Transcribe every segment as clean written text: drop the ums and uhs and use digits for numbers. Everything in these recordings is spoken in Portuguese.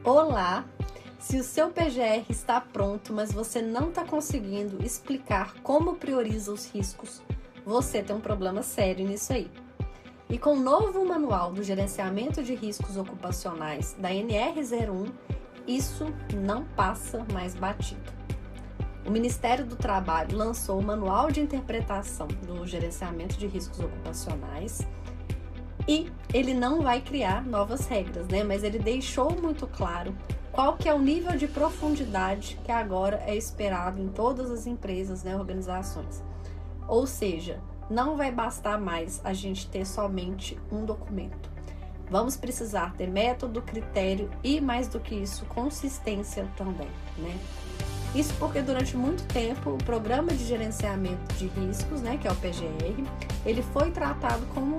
Olá! Se o seu PGR está pronto, mas você não está conseguindo explicar como prioriza os riscos, você tem um problema sério nisso aí. E com o novo manual do gerenciamento de riscos ocupacionais da NR01, isso não passa mais batido. O Ministério do Trabalho lançou o Manual de Interpretação do Gerenciamento de Riscos Ocupacionais e ele não vai criar novas regras, mas ele deixou muito claro qual que é o nível de profundidade que agora é esperado em todas as empresas, organizações. Ou seja, não vai bastar mais a gente ter somente um documento. Vamos precisar ter método, critério e, mais do que isso, consistência também, Isso porque durante muito tempo o Programa de Gerenciamento de Riscos, que é o PGR, ele foi tratado como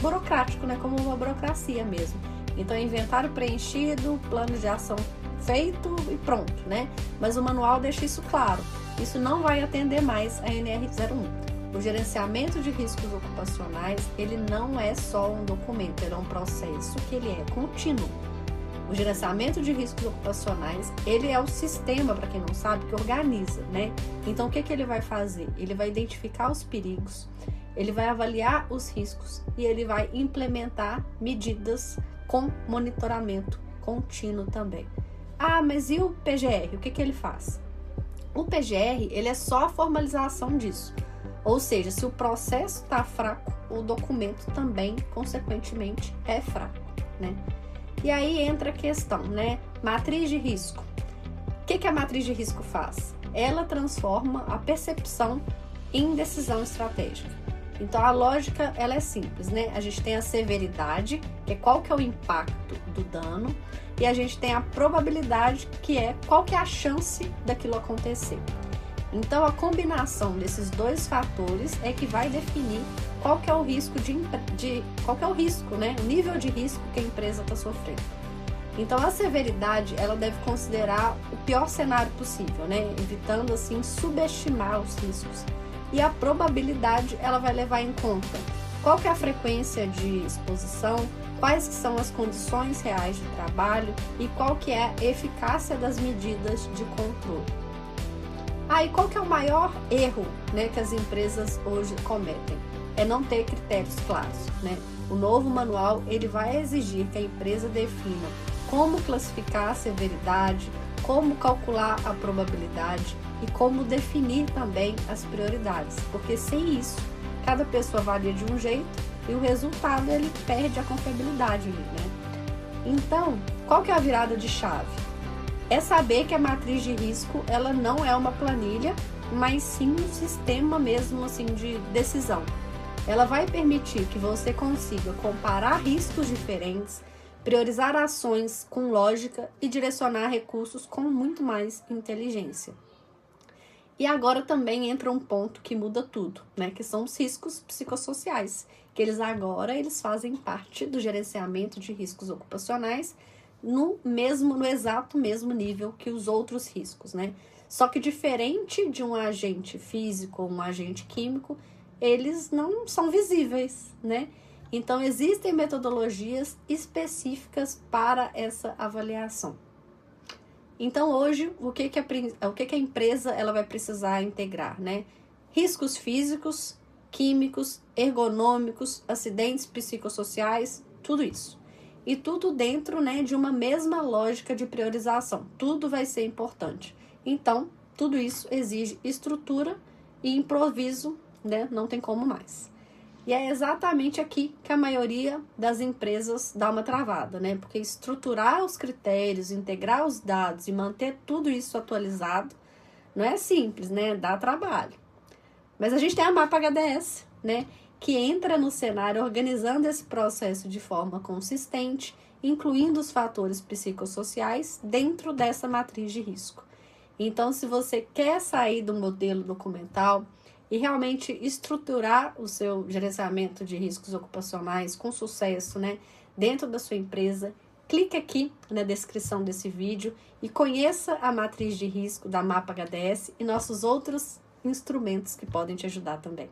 burocrático, como uma burocracia mesmo. Então, inventário preenchido, plano de ação feito e pronto, Mas o manual deixa isso claro. Isso não vai atender mais a NR01. O gerenciamento de riscos ocupacionais, ele não é só um documento, ele é um processo que ele é contínuo. O gerenciamento de riscos ocupacionais, ele é o sistema, para quem não sabe, que organiza, Então, o que ele vai fazer? Ele vai identificar os perigos, ele vai avaliar os riscos e ele vai implementar medidas com monitoramento contínuo também. Ah, mas e o PGR? O que ele faz? O PGR, ele é só a formalização disso. Ou seja, se o processo está fraco, o documento também, consequentemente, é fraco, E aí entra a questão, Matriz de risco. O que a matriz de risco faz? Ela transforma a percepção em decisão estratégica. Então, a lógica, ela é simples, A gente tem a severidade, que é qual que é o impacto do dano, e a gente tem a probabilidade, que é qual que é a chance daquilo acontecer. Então, a combinação desses dois fatores é que vai definir qual que é o risco qual que é o risco, o nível de risco que a empresa está sofrendo. Então, a severidade, ela deve considerar o pior cenário possível, evitando, assim, subestimar os riscos. E a probabilidade, ela vai levar em conta qual que é a frequência de exposição, quais que são as condições reais de trabalho e qual que é a eficácia das medidas de controle. E qual que é o maior erro, que as empresas hoje cometem? É não ter critérios claros, O novo manual, ele vai exigir que a empresa defina como classificar a severidade, como calcular a probabilidade e como definir também as prioridades, porque sem isso, cada pessoa avalia de um jeito e o resultado ele perde a confiabilidade ali, Então, qual que é a virada de chave? É saber que a matriz de risco, ela não é uma planilha, mas sim um sistema mesmo assim de decisão. Ela vai permitir que você consiga comparar riscos diferentes, priorizar ações com lógica e direcionar recursos com muito mais inteligência. E agora também entra um ponto que muda tudo, que são os riscos psicossociais, que eles fazem parte do gerenciamento de riscos ocupacionais no exato mesmo nível que os outros riscos, Só que diferente de um agente físico ou um agente químico, eles não são visíveis, Então, existem metodologias específicas para essa avaliação. Então, hoje, o que a empresa ela vai precisar integrar, Riscos físicos, químicos, ergonômicos, acidentes psicossociais, tudo isso. E tudo dentro, de uma mesma lógica de priorização. Tudo vai ser importante. Então, tudo isso exige estrutura e improviso, Não tem como mais. E é exatamente aqui que a maioria das empresas dá uma travada, Porque estruturar os critérios, integrar os dados e manter tudo isso atualizado não é simples, Dá trabalho. Mas a gente tem a Mapa HDS, Que entra no cenário organizando esse processo de forma consistente, incluindo os fatores psicossociais dentro dessa matriz de risco. Então, se você quer sair do modelo documental e realmente estruturar o seu gerenciamento de riscos ocupacionais com sucesso, dentro da sua empresa, clique aqui na descrição desse vídeo e conheça a matriz de risco da Mapa HDS e nossos outros instrumentos que podem te ajudar também.